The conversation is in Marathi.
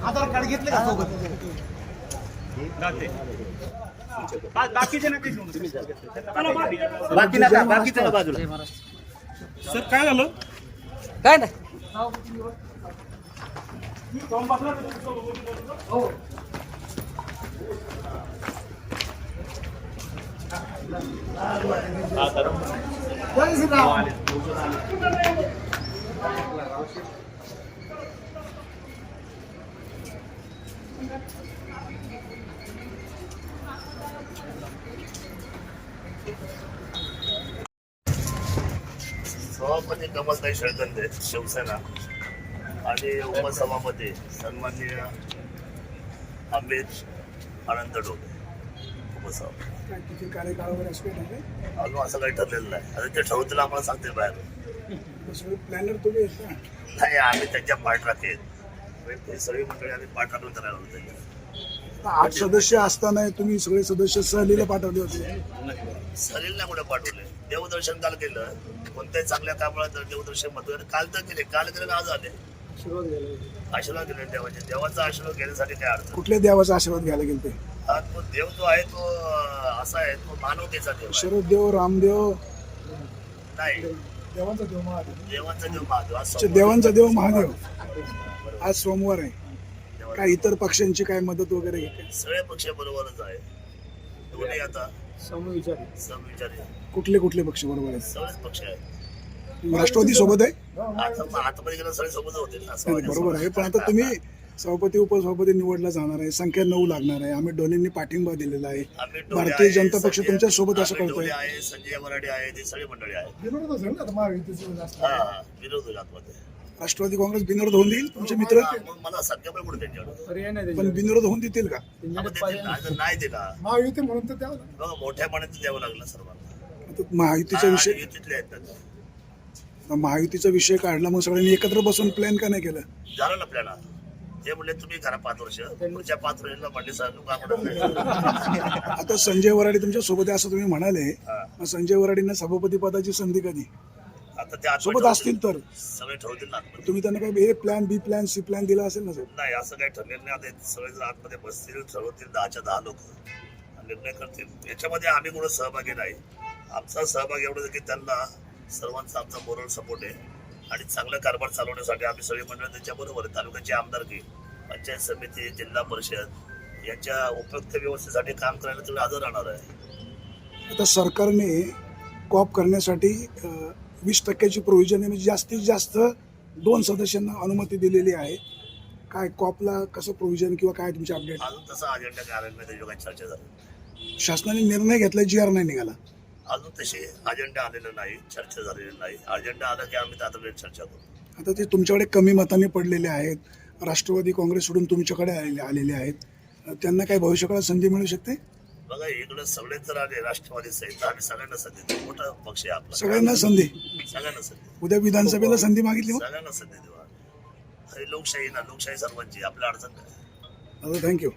आधार कार्ड घेतले का सोबत? बाकीच्या बाजूला सर काय झालं? काय नाही सभापती कमलताई शेळकंदे शिवसेना आणि उपसभापती सन्माननीय अमित अनंत डोके उपसभापती. कार्यकाळावर असं काही नाही. अजून असं काही ठरलेलं नाही. आता ते ठरवतील आम्हाला सांगते बाहेर. प्लॅनर तुम्ही आहेत ना? नाही, आम्ही त्यांच्या पाठराखेत ते सगळी मंडळी आम्ही पाठराखून करायला होतो त्यांच्या. 8 सदस्य असताना तुम्ही सगळे सदस्य सहलीला पाठवले होते. सहलीला कुठे पाठवले? देवदर्शन काल केलं. कोणत्याही चांगल्या कामाला देवदर्शन महत्व काल तर केले. काल केलं आज आले आशीर्वाद दिले देवाचे. देवाचा आशीर्वाद घेण्यासाठी काय अडचण? कुठल्या देवाचा आशीर्वाद घ्यायला गेले? तो देव जो आहे तो असा आहे, तो मानवतेचा देव आहे. शरददेव, रामदेव, नाही, देवांचा देव महादेव. देवाचा देव महादेव. आज देवांचा देव महादेव. आज सोमवार आहे. काय इतर पक्षांची काय मदत वगैरे घेते? सगळे पक्ष बरोबरच आहे. दोन्ही आता समविचारी कुठले कुठले पक्ष बरोबर आहेत? सगळेच पक्ष आहेत. राष्ट्रवादी सोबत आहे? आतमध्ये गेलं सगळे सोबत होते ना. नाही, बरोबर आहे, पण आता तुम्ही सभापती उपसभापती निवडला जाणार आहे. संख्या 9 लागणार आहे. अमित डोलेंनी पाठिंबा दिलेला आहे. भारतीय जनता पक्ष तुमच्या सोबत असं करतोय. आहे, संजय वराडे आहे, ते सगळी मंडळी आहे. विरोध विरोध होईल आतमध्ये. राष्ट्रवादी काँग्रेस बिनविरोध होऊन देईल तुमचे मित्र? मग मला सध्या पण कुठे त्यांच्याकडे पण बिनविरोध होऊन देतील का? नाही दिला. महायुती म्हणून तर द्यावं. बघा, मोठ्या पाण्यात द्यावं लागलं सर्वांना. आता महायुतीचा विषय युतीतले आहेत ना. महायुतीचा विषय काढला, मग सगळ्यांनी एकत्र बसून प्लॅन का नाही केलं? झालं ना प्लॅन. ते म्हणले तुम्ही करा 5 वर्ष, पुढच्या 5 वर्षाला म्हणले सर का आता संजय वराडे तुमच्या सोबत आहे असं तुम्ही म्हणाले. मग संजय वराडेंना सभापती पदाची संधी कधी? आता ते सोबत असतील तर सगळे ठरवतील ना. तुम्ही त्यांना काही ए प्लॅन, बी प्लॅन, सी प्लॅन दिला असेल ना सर? नाही, असं काही ठरलेलं नाही. आता सगळे जर आतमध्ये बसतील, ठरवतील 10च्या 10 लोक निर्णय करतील. याच्यामध्ये आम्ही कोण सहभागी नाही. आमचा सहभाग एवढं की त्यांना सर्वांचा आमचा मोरल सपोर्ट आहे आणि चांगला कारभार चालवण्यासाठी आम्ही सगळी मंडळ त्यांच्या बरोबर आहे. तालुक्याची आमदारकी, पंचायत समिती, जिल्हा परिषद यांच्या उपयुक्त व्यवस्थेसाठी काम करायला तुम्ही हजर राहणार आहे. आता सरकारने कॉप करण्यासाठी 20% प्रोव्हिजन आहे, म्हणजे जास्तीत जास्त 2 सदस्यांना अनुमती दिलेली आहे. काय कॉपला कसं प्रोव्हिजन किंवा काय तुमचे अपडेट? अजून तसा अजेंडा काय आलेला नाही, त्याच्यावर काही चर्चा झाली. शासनाने निर्णय घेतला, GR नाही निघाला अजून तशी अजेंडा आलेला नाही, चर्चा झालेली नाही. अजेंडा आला की आम्ही तातडीने चर्चा करू. आता ते तुमच्याकडे कमी मताने पडलेले आहेत. राष्ट्रवादी काँग्रेस सोडून तुमच्याकडे आलेले आहेत. त्यांना काय भविष्यकाळात संधी मिळू शकते? बघा, इकडे सगळेच जर आले राष्ट्रवादी सहित आम्ही सगळ्यांना संधी देऊ. मोठा पक्ष आहे आपला. सगळ्यांना संधी? सगळ्यांना संधी. उद्या विधानसभेला संधी मागितली मग? सगळ्यांना संधी देऊ. लोकशाही ना, लोकशाही सर्वांची. आपल्या अडचण काय? थँक्यू.